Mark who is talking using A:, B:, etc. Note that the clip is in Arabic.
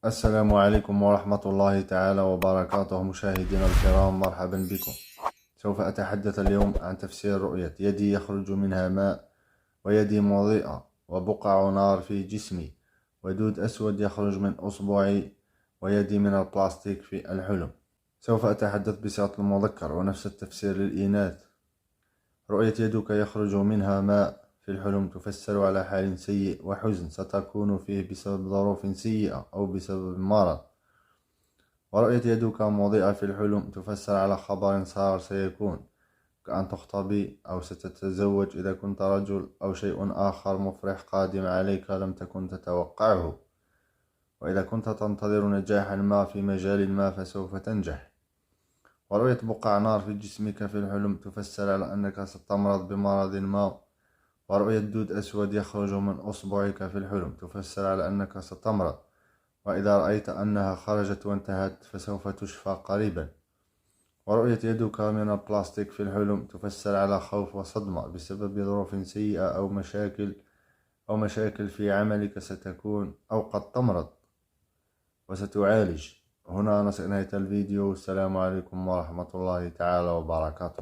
A: السلام عليكم ورحمة الله تعالى وبركاته. مشاهدينا الكرام، مرحبا بكم. سوف أتحدث اليوم عن تفسير رؤية يدي يخرج منها ماء، ويدي مضيئة، وبقع نار في جسمي، ودود أسود يخرج من أصبعي، ويدي من البلاستيك في الحلم. سوف أتحدث بصيغة المذكر ونفس التفسير للإناث. رؤية يدك يخرج منها ماء في الحلم تفسر على حال سيء وحزن ستكون فيه بسبب ظروف سيئة أو بسبب مرض. ورؤية يدك مضيئة في الحلم تفسر على خبر صار سيكون، كأن تخطبي أو ستتزوج إذا كنت رجل، أو شيء آخر مفرح قادم عليك لم تكن تتوقعه. وإذا كنت تنتظر نجاحا ما في مجال ما فسوف تنجح. ورؤية بقع نار في جسمك في الحلم تفسر على أنك ستمرض بمرض ما. ورؤية دود أسود يخرج من أصبعك في الحلم تفسر على أنك ستمرض، وإذا رأيت أنها خرجت وانتهت فسوف تشفى قريبا. ورؤية يدك من البلاستيك في الحلم تفسر على خوف وصدمة بسبب ظروف سيئة أو مشاكل في عملك ستكون، أو قد تمرض وستعالج. هنا نهاية الفيديو. السلام عليكم ورحمة الله تعالى وبركاته.